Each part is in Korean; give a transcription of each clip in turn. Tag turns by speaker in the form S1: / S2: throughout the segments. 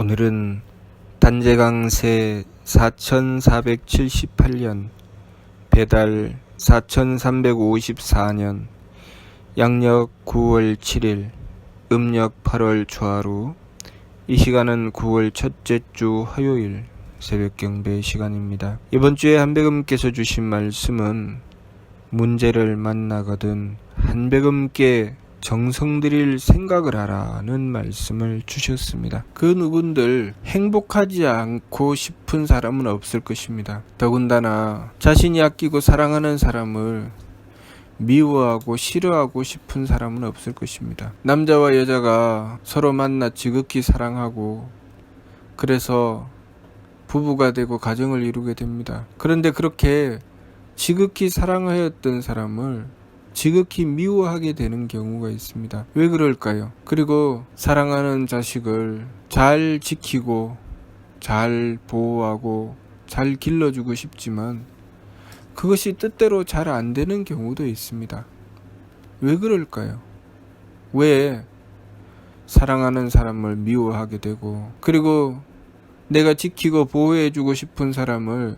S1: 오늘은 단재강세 4478년 배달 4354년 양력 9월 7일 음력 8월 초하루. 이 시간은 9월 첫째 주 화요일 새벽 경배 시간입니다. 이번 주에 한백음께서 주신 말씀은 문제를 만나거든 한백음께 정성 들일 생각을 하라는 말씀을 주셨습니다. 그 누군들 행복하지 않고 싶은 사람은 없을 것입니다. 더군다나 자신이 아끼고 사랑하는 사람을 미워하고 싫어하고 싶은 사람은 없을 것입니다. 남자와 여자가 서로 만나 지극히 사랑하고 그래서 부부가 되고 가정을 이루게 됩니다. 그런데 그렇게 지극히 사랑하였던 사람을 지극히 미워하게 되는 경우가 있습니다. 왜 그럴까요? 그리고 사랑하는 자식을 잘 지키고 잘 보호하고 잘 길러주고 싶지만 그것이 뜻대로 잘 안 되는 경우도 있습니다. 왜 그럴까요? 왜 사랑하는 사람을 미워하게 되고 그리고 내가 지키고 보호해주고 싶은 사람을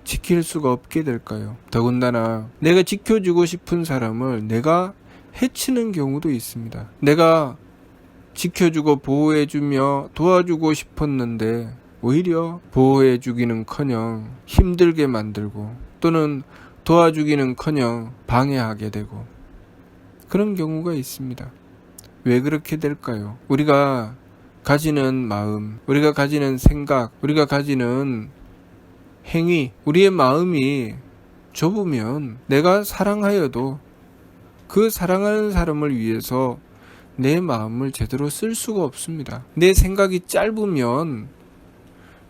S1: 지킬 수가 없게 될까요? 더군다나 내가 지켜주고 싶은 사람을 내가 해치는 경우도 있습니다. 내가 지켜주고 보호해주며 도와주고 싶었는데 오히려 보호해주기는커녕 힘들게 만들고 또는 도와주기는커녕 방해하게 되고 그런 경우가 있습니다. 왜 그렇게 될까요? 우리가 가지는 마음, 우리가 가지는 생각, 우리가 가지는 행위, 우리의 마음이 좁으면 내가 사랑하여도 그 사랑하는 사람을 위해서 내 마음을 제대로 쓸 수가 없습니다. 내 생각이 짧으면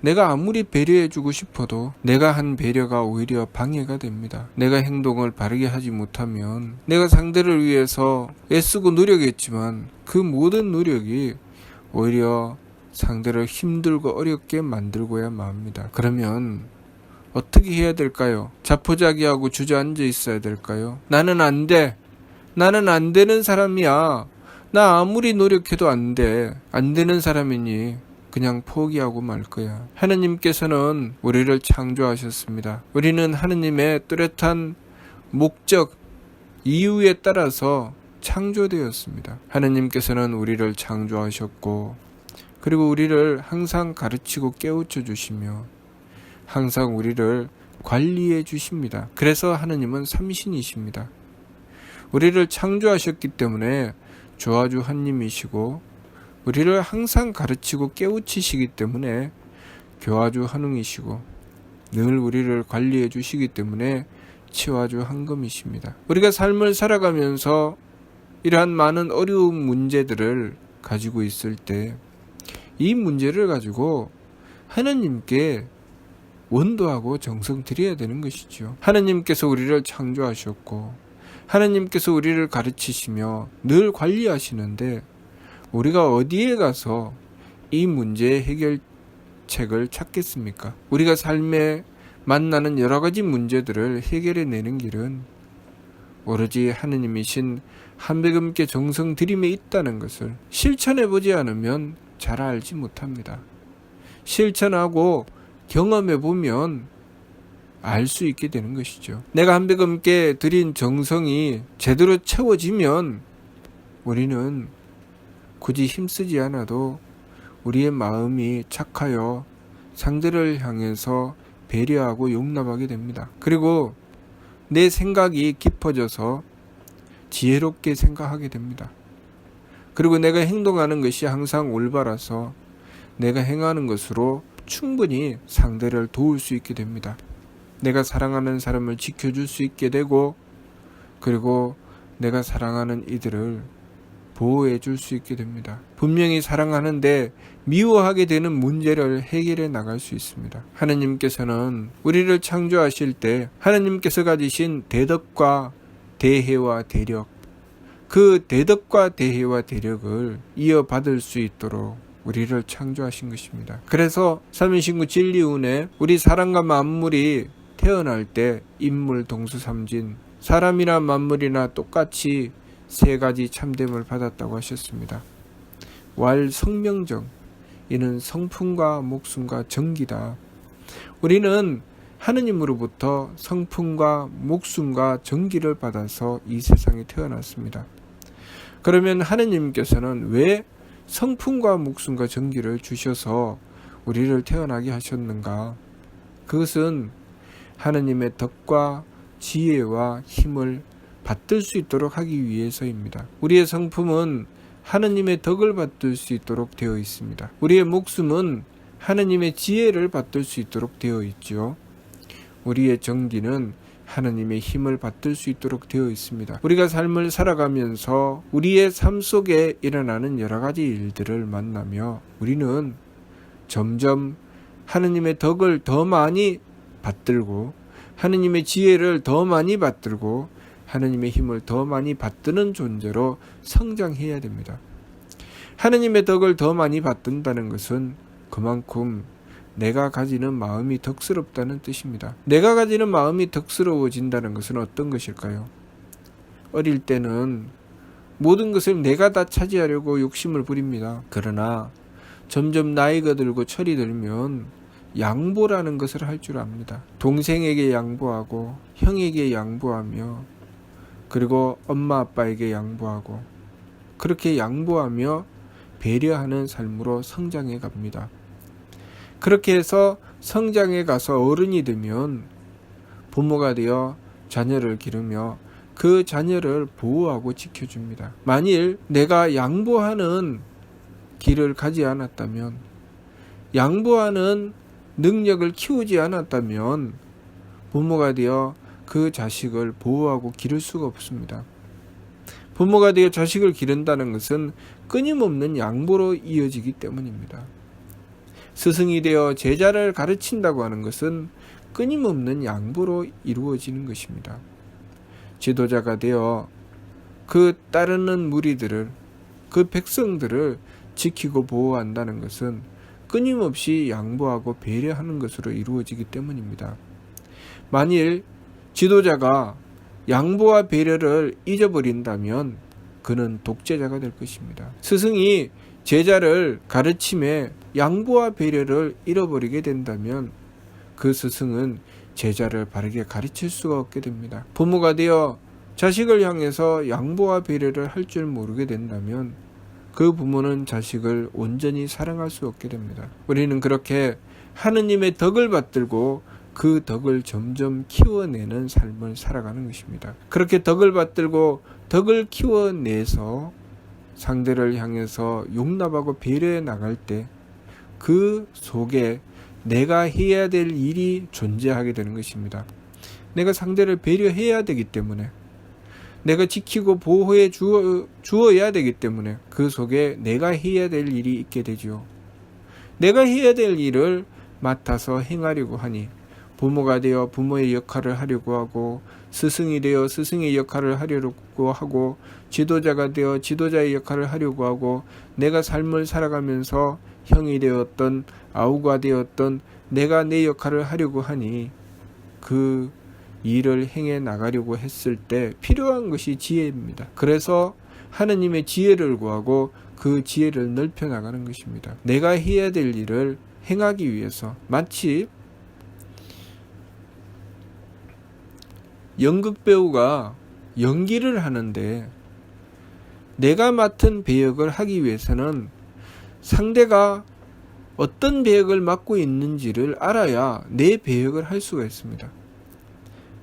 S1: 내가 아무리 배려해주고 싶어도 내가 한 배려가 오히려 방해가 됩니다. 내가 행동을 바르게 하지 못하면 내가 상대를 위해서 애쓰고 노력했지만 그 모든 노력이 오히려 상대를 힘들고 어렵게 만들고야 맙니다. 그러면 어떻게 해야 될까요? 자포자기하고 주저앉아 있어야 될까요? 나는 안 돼. 나는 안 되는 사람이야. 나 아무리 노력해도 안 돼. 안 되는 사람이니 그냥 포기하고 말 거야. 하느님께서는 우리를 창조하셨습니다. 우리는 하느님의 뚜렷한 목적, 이유에 따라서 창조되었습니다. 하느님께서는 우리를 창조하셨고 그리고 우리를 항상 가르치고 깨우쳐 주시며 항상 우리를 관리해 주십니다. 그래서 하느님은 삼신이십니다. 우리를 창조하셨기 때문에 조화주 한님이시고 우리를 항상 가르치고 깨우치시기 때문에 교화주 한웅이시고 늘 우리를 관리해 주시기 때문에 치화주 한금이십니다. 우리가 삶을 살아가면서 이러한 많은 어려운 문제들을 가지고 있을 때 이 문제를 가지고 하느님께 원도하고 정성 드려야 되는 것이죠. 하느님께서 우리를 창조하셨고 하느님께서 우리를 가르치시며 늘 관리하시는데 우리가 어디에 가서 이 문제의 해결책을 찾겠습니까? 우리가 삶에 만나는 여러 가지 문제들을 해결해내는 길은 오로지 하느님이신 한백음께 정성 들임에 있다는 것을 실천해보지 않으면 잘 알지 못합니다. 실천하고 경험해보면 알 수 있게 되는 것이죠. 내가 한백음께 드린 정성이 제대로 채워지면 우리는 굳이 힘쓰지 않아도 우리의 마음이 착하여 상대를 향해서 배려하고 용납하게 됩니다. 그리고 내 생각이 깊어져서 지혜롭게 생각하게 됩니다. 그리고 내가 행동하는 것이 항상 올바라서 내가 행하는 것으로 충분히 상대를 도울 수 있게 됩니다. 내가 사랑하는 사람을 지켜줄 수 있게 되고 그리고 내가 사랑하는 이들을 보호해 줄 수 있게 됩니다. 분명히 사랑하는데 미워하게 되는 문제를 해결해 나갈 수 있습니다. 하느님께서는 우리를 창조하실 때 하느님께서 가지신 대덕과 대혜와 대력, 그 대덕과 대혜와 대력을 이어받을 수 있도록 우리를 창조하신 것입니다. 그래서 삼위신구 진리운에 우리 사람과 만물이 태어날 때 인물 동수삼진, 사람이나 만물이나 똑같이 세 가지 참됨을 받았다고 하셨습니다. 왈 성명정, 이는 성품과 목숨과 정기다. 우리는 하느님으로부터 성품과 목숨과 정기를 받아서 이 세상에 태어났습니다. 그러면 하느님께서는 왜 성품과 목숨과 정기를 주셔서 우리를 태어나게 하셨는가? 그것은 하느님의 덕과 지혜와 힘을 받들 수 있도록 하기 위해서입니다. 우리의 성품은 하느님의 덕을 받들 수 있도록 되어 있습니다. 우리의 목숨은 하느님의 지혜를 받들 수 있도록 되어 있죠. 우리의 정기는 하느님의 힘을 받들 수 있도록 되어 있습니다. 우리가 삶을 살아가면서 우리의 삶 속에 일어나는 여러 가지 일들을 만나며 우리는 점점 하느님의 덕을 더 많이 받들고 하느님의 지혜를 더 많이 받들고 하느님의 힘을 더 많이 받드는 존재로 성장해야 됩니다. 하느님의 덕을 더 많이 받든다는 것은 그만큼 내가 가지는 마음이 덕스럽다는 뜻입니다. 내가 가지는 마음이 덕스러워진다는 것은 어떤 것일까요? 어릴 때는 모든 것을 내가 다 차지하려고 욕심을 부립니다. 그러나 점점 나이가 들고 철이 들면 양보라는 것을 할 줄 압니다. 동생에게 양보하고 형에게 양보하며 그리고 엄마 아빠에게 양보하고 그렇게 양보하며 배려하는 삶으로 성장해 갑니다. 그렇게 해서 성장해 가서 어른이 되면 부모가 되어 자녀를 기르며 그 자녀를 보호하고 지켜줍니다. 만일 내가 양보하는 길을 가지 않았다면, 양보하는 능력을 키우지 않았다면 부모가 되어 그 자식을 보호하고 기를 수가 없습니다. 부모가 되어 자식을 기른다는 것은 끊임없는 양보로 이어지기 때문입니다. 스승이 되어 제자를 가르친다고 하는 것은 끊임없는 양보로 이루어지는 것입니다. 지도자가 되어 그 따르는 무리들을, 그 백성들을 지키고 보호한다는 것은 끊임없이 양보하고 배려하는 것으로 이루어지기 때문입니다. 만일 지도자가 양보와 배려를 잊어버린다면 그는 독재자가 될 것입니다. 스승이 제자를 가르침에 양보와 배려를 잃어버리게 된다면 그 스승은 제자를 바르게 가르칠 수가 없게 됩니다. 부모가 되어 자식을 향해서 양보와 배려를 할 줄 모르게 된다면 그 부모는 자식을 온전히 사랑할 수 없게 됩니다. 우리는 그렇게 하느님의 덕을 받들고 그 덕을 점점 키워내는 삶을 살아가는 것입니다. 그렇게 덕을 받들고 덕을 키워내서 상대를 향해서 용납하고 배려해 나갈 때 그 속에 내가 해야 될 일이 존재하게 되는 것입니다. 내가 상대를 배려해야 되기 때문에, 내가 지키고 보호해 주어야 되기 때문에 그 속에 내가 해야 될 일이 있게 되죠. 내가 해야 될 일을 맡아서 행하려고 하니 부모가 되어 부모의 역할을 하려고 하고, 스승이 되어 스승의 역할을 하려고 하고, 지도자가 되어 지도자의 역할을 하려고 하고, 내가 삶을 살아가면서 형이 되었던 아우가 되었던 내가 내 역할을 하려고 하니 그 일을 행해 나가려고 했을 때 필요한 것이 지혜입니다. 그래서 하느님의 지혜를 구하고 그 지혜를 넓혀 나가는 것입니다. 내가 해야 될 일을 행하기 위해서, 마치 연극 배우가 연기를 하는데 내가 맡은 배역을 하기 위해서는 상대가 어떤 배역을 맡고 있는지를 알아야 내 배역을 할 수가 있습니다.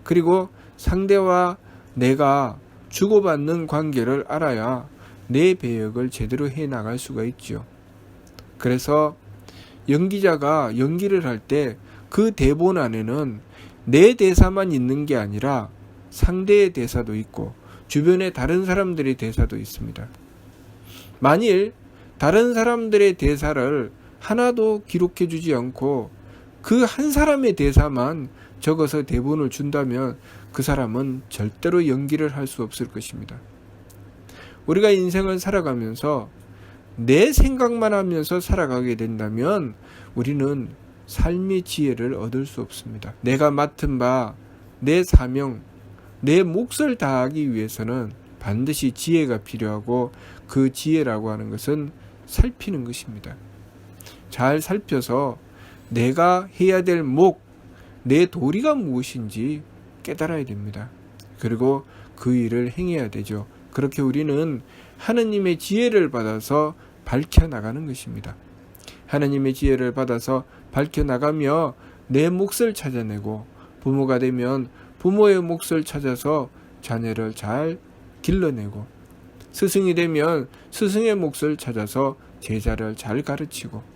S1: 그리고 상대와 내가 주고받는 관계를 알아야 내 배역을 제대로 해 나갈 수가 있죠. 그래서 연기자가 연기를 할 때 그 대본 안에는 내 대사만 있는 게 아니라 상대의 대사도 있고 주변에 다른 사람들의 대사도 있습니다. 만일 다른 사람들의 대사를 하나도 기록해 주지 않고 그 한 사람의 대사만 적어서 대본을 준다면 그 사람은 절대로 연기를 할 수 없을 것입니다. 우리가 인생을 살아가면서 내 생각만 하면서 살아가게 된다면 우리는 삶의 지혜를 얻을 수 없습니다. 내가 맡은 바, 내 사명, 내 몫을 다하기 위해서는 반드시 지혜가 필요하고 그 지혜라고 하는 것은 살피는 것입니다. 잘 살펴서 내가 해야 될 내 도리가 무엇인지 깨달아야 됩니다. 그리고 그 일을 행해야 되죠. 그렇게 우리는 하느님의 지혜를 받아서 밝혀나가는 것입니다. 하느님의 지혜를 받아서 밝혀나가며 내 몫을 찾아내고, 부모가 되면 부모의 몫을 찾아서 자녀를 잘 길러내고, 스승이 되면 스승의 몫을 찾아서 제자를 잘 가르치고,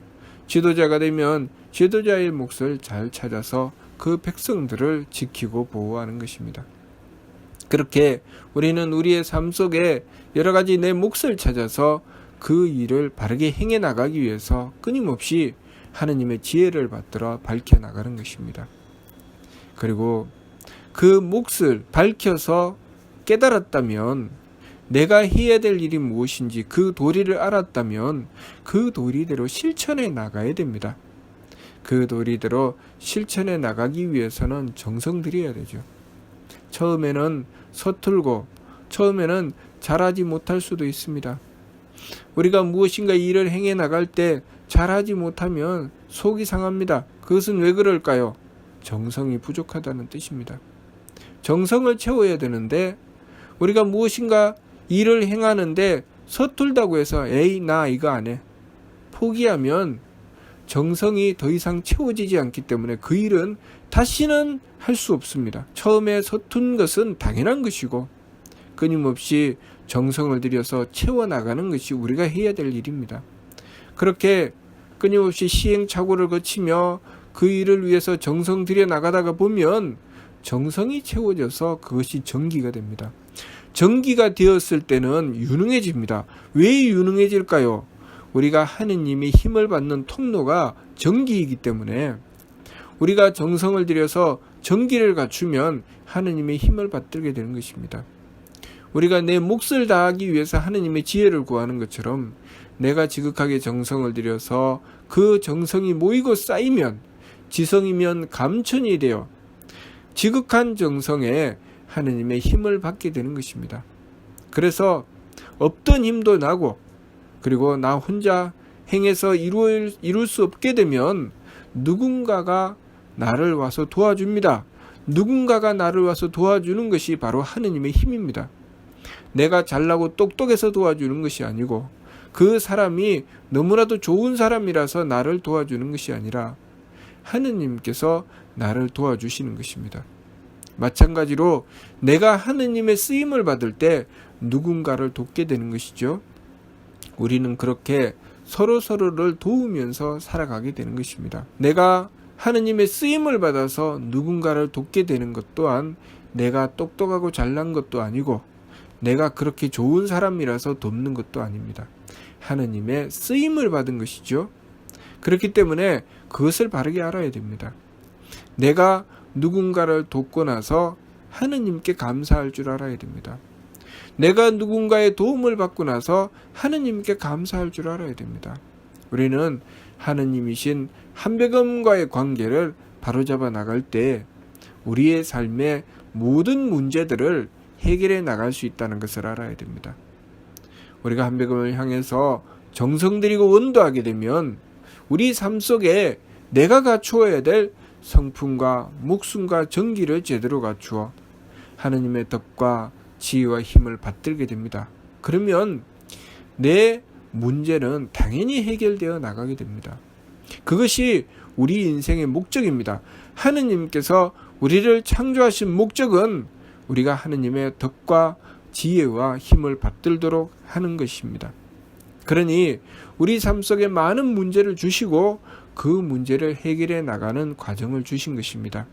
S1: 지도자가 되면 지도자의 몫을 잘 찾아서 그 백성들을 지키고 보호하는 것입니다. 그렇게 우리는 우리의 삶 속에 여러 가지 내 몫을 찾아서 그 일을 바르게 행해 나가기 위해서 끊임없이 하느님의 지혜를 받들어 밝혀 나가는 것입니다. 그리고 그 몫을 밝혀서 깨달았다면, 내가 해야 될 일이 무엇인지 그 도리를 알았다면 그 도리대로 실천해 나가야 됩니다. 그 도리대로 실천해 나가기 위해서는 정성 들여야 되죠. 처음에는 서툴고 처음에는 잘하지 못할 수도 있습니다. 우리가 무엇인가 일을 행해 나갈 때 잘하지 못하면 속이 상합니다. 그것은 왜 그럴까요? 정성이 부족하다는 뜻입니다. 정성을 채워야 되는데 우리가 무엇인가 일을 행하는데 서툴다고 해서 에이 나 이거 안 해, 포기하면 정성이 더 이상 채워지지 않기 때문에 그 일은 다시는 할 수 없습니다. 처음에 서툰 것은 당연한 것이고 끊임없이 정성을 들여서 채워나가는 것이 우리가 해야 될 일입니다. 그렇게 끊임없이 시행착오를 거치며 그 일을 위해서 정성 들여 나가다가 보면 정성이 채워져서 그것이 정기가 됩니다. 정기가 되었을 때는 유능해집니다. 왜 유능해질까요? 우리가 하느님의 힘을 받는 통로가 정기이기 때문에, 우리가 정성을 들여서 정기를 갖추면 하느님의 힘을 받들게 되는 것입니다. 우리가 내 몫을 다하기 위해서 하느님의 지혜를 구하는 것처럼 내가 지극하게 정성을 들여서 그 정성이 모이고 쌓이면 지성이면 감천이 되어 지극한 정성에 하느님의 힘을 받게 되는 것입니다. 그래서 없던 힘도 나고, 그리고 나 혼자 행해서 이룰 수 없게 되면 누군가가 나를 와서 도와줍니다. 누군가가 나를 와서 도와주는 것이 바로 하느님의 힘입니다. 내가 잘나고 똑똑해서 도와주는 것이 아니고, 그 사람이 너무나도 좋은 사람이라서 나를 도와주는 것이 아니라 하느님께서 나를 도와주시는 것입니다. 마찬가지로 내가 하느님의 쓰임을 받을 때 누군가를 돕게 되는 것이죠. 우리는 그렇게 서로를 도우면서 살아가게 되는 것입니다. 내가 하느님의 쓰임을 받아서 누군가를 돕게 되는 것 또한 내가 똑똑하고 잘난 것도 아니고 내가 그렇게 좋은 사람이라서 돕는 것도 아닙니다. 하느님의 쓰임을 받은 것이죠. 그렇기 때문에 그것을 바르게 알아야 됩니다. 내가 누군가를 돕고 나서 하느님께 감사할 줄 알아야 됩니다. 내가 누군가의 도움을 받고 나서 하느님께 감사할 줄 알아야 됩니다. 우리는 하느님이신 한백음과의 관계를 바로잡아 나갈 때 우리의 삶의 모든 문제들을 해결해 나갈 수 있다는 것을 알아야 됩니다. 우리가 한백음을 향해서 정성 들이고 원도하게 되면 우리 삶 속에 내가 갖추어야 될 성품과 목숨과 정기를 제대로 갖추어 하느님의 덕과 지혜와 힘을 받들게 됩니다. 그러면 내 문제는 당연히 해결되어 나가게 됩니다. 그것이 우리 인생의 목적입니다. 하느님께서 우리를 창조하신 목적은 우리가 하느님의 덕과 지혜와 힘을 받들도록 하는 것입니다. 그러니 우리 삶 속에 많은 문제를 주시고 그 문제를 해결해 나가는 과정을 주신 것입니다.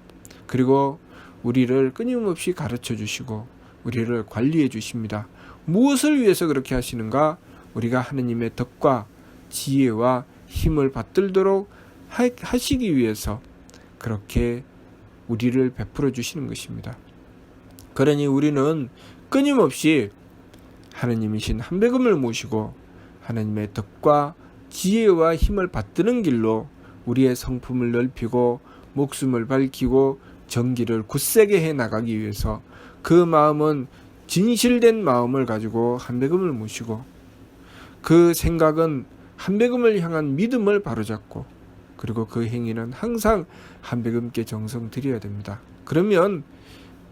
S1: 그리고 우리를 끊임없이 가르쳐 주시고 우리를 관리해 주십니다. 무엇을 위해서 그렇게 하시는가? 우리가 하느님의 덕과 지혜와 힘을 받들도록 하시기 위해서 그렇게 우리를 베풀어 주시는 것입니다. 그러니 우리는 끊임없이 하느님이신 한백음을 모시고 하느님의 덕과 지혜와 힘을 받드는 길로 우리의 성품을 넓히고 목숨을 밝히고 정기를 굳세게 해 나가기 위해서 그 마음은 진실된 마음을 가지고 한백음을 모시고 그 생각은 한배금을 향한 믿음을 바로잡고 그리고 그 행위는 항상 한배금께 정성 드려야 됩니다. 그러면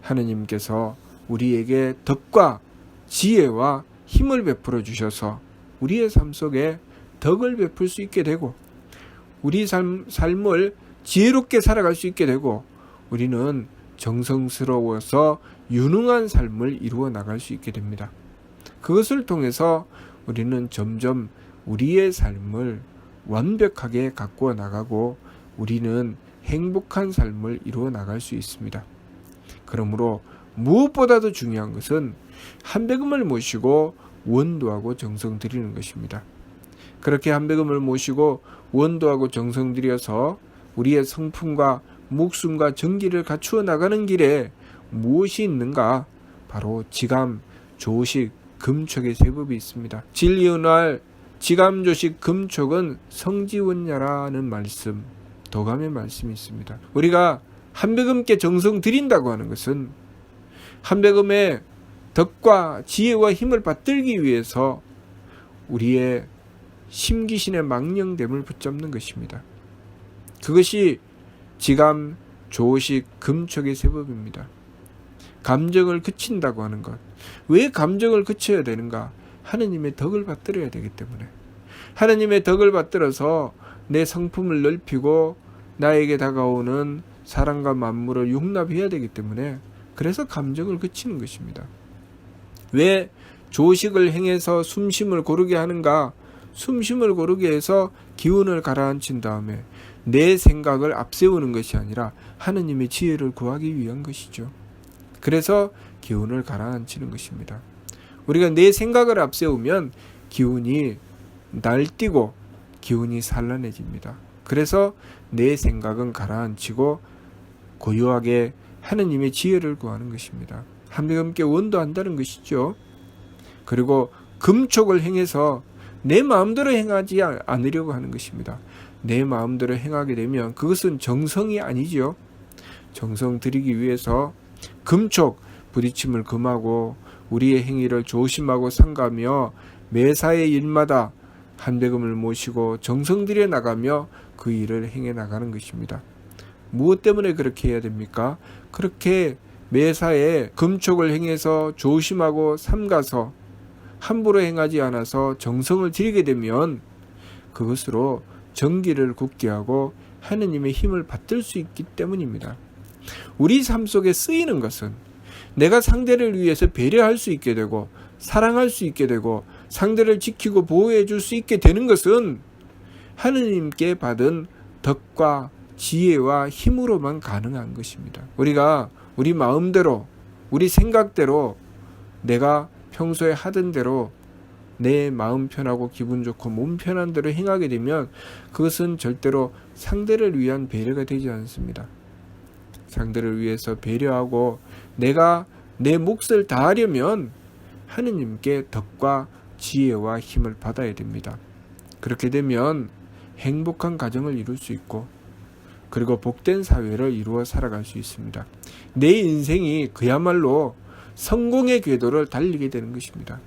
S1: 하느님께서 우리에게 덕과 지혜와 힘을 베풀어 주셔서 우리의 삶 속에 덕을 베풀 수 있게 되고 우리 삶을 지혜롭게 살아갈 수 있게 되고 우리는 정성스러워서 유능한 삶을 이루어 나갈 수 있게 됩니다. 그것을 통해서 우리는 점점 우리의 삶을 완벽하게 가꾸어 나가고 우리는 행복한 삶을 이루어 나갈 수 있습니다. 그러므로 무엇보다도 중요한 것은 한배금을 모시고 원도하고 정성 드리는 것입니다. 그렇게 한배금을 모시고 원도하고 정성 들여서 우리의 성품과 목숨과 정기를 갖추어 나가는 길에 무엇이 있는가? 바로 지감, 조식, 금촉의 세 법이 있습니다. 진리은활, 지감, 조식, 금촉은 성지원야라는 말씀, 도감의 말씀이 있습니다. 우리가 한배금께 정성 드린다고 하는 것은 한배금의 덕과 지혜와 힘을 받들기 위해서 우리의 심기신의 망령됨을 붙잡는 것입니다. 그것이 지감, 조식, 금촉의 세 법입니다. 감정을 그친다고 하는 것. 왜 감정을 그쳐야 되는가? 하느님의 덕을 받들어야 되기 때문에. 하느님의 덕을 받들어서 내 성품을 넓히고 나에게 다가오는 사람과 만물을 용납해야 되기 때문에 그래서 감정을 그치는 것입니다. 왜 조식을 행해서 숨심을 고르게 하는가? 숨심을 고르게 해서 기운을 가라앉힌 다음에 내 생각을 앞세우는 것이 아니라 하느님의 지혜를 구하기 위한 것이죠. 그래서 기운을 가라앉히는 것입니다. 우리가 내 생각을 앞세우면 기운이 날뛰고 기운이 산란해집니다. 그래서 내 생각은 가라앉히고 고요하게 하느님의 지혜를 구하는 것입니다. 한배금께 원도한다는 것이죠. 그리고 금촉을 행해서 내 마음대로 행하지 않으려고 하는 것입니다. 내 마음대로 행하게 되면 그것은 정성이 아니지요. 정성 들이기 위해서 금촉, 부딪힘을 금하고 우리의 행위를 조심하고 삼가며 매사의 일마다 한배금을 모시고 정성 들여 나가며 그 일을 행해 나가는 것입니다. 무엇 때문에 그렇게 해야 됩니까? 그렇게 매사에 금촉을 행해서 조심하고 삼가서 함부로 행하지 않아서 정성을 들이게 되면 그것으로 정기를 굳게 하고 하느님의 힘을 받들 수 있기 때문입니다. 우리 삶 속에 쓰이는 것은 내가 상대를 위해서 배려할 수 있게 되고 사랑할 수 있게 되고 상대를 지키고 보호해 줄 수 있게 되는 것은 하느님께 받은 덕과 지혜와 힘으로만 가능한 것입니다. 우리가 우리 마음대로 우리 생각대로 내가 평소에 하던 대로 내 마음 편하고 기분 좋고 몸 편한 대로 행하게 되면 그것은 절대로 상대를 위한 배려가 되지 않습니다. 상대를 위해서 배려하고 내가 내 몫을 다하려면 하느님께 덕과 지혜와 힘을 받아야 됩니다. 그렇게 되면 행복한 가정을 이룰 수 있고 그리고 복된 사회를 이루어 살아갈 수 있습니다. 내 인생이 그야말로 성공의 궤도를 달리게 되는 것입니다.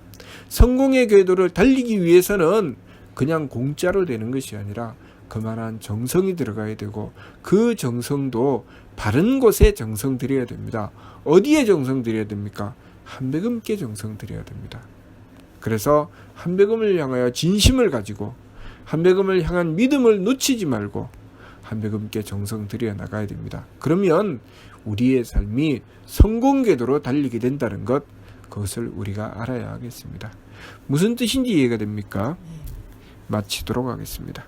S1: 성공의 궤도를 달리기 위해서는 그냥 공짜로 되는 것이 아니라 그만한 정성이 들어가야 되고 그 정성도 바른 곳에 정성 들여야 됩니다. 어디에 정성 들여야 됩니까? 한배금께 정성 들여야 됩니다. 그래서 한배금을 향하여 진심을 가지고 한배금을 향한 믿음을 놓치지 말고 한배금께 정성 들여 나가야 됩니다. 그러면 우리의 삶이 성공 궤도로 달리게 된다는 것, 그것을 우리가 알아야 하겠습니다. 무슨 뜻인지 이해가 됩니까? 마치도록 하겠습니다.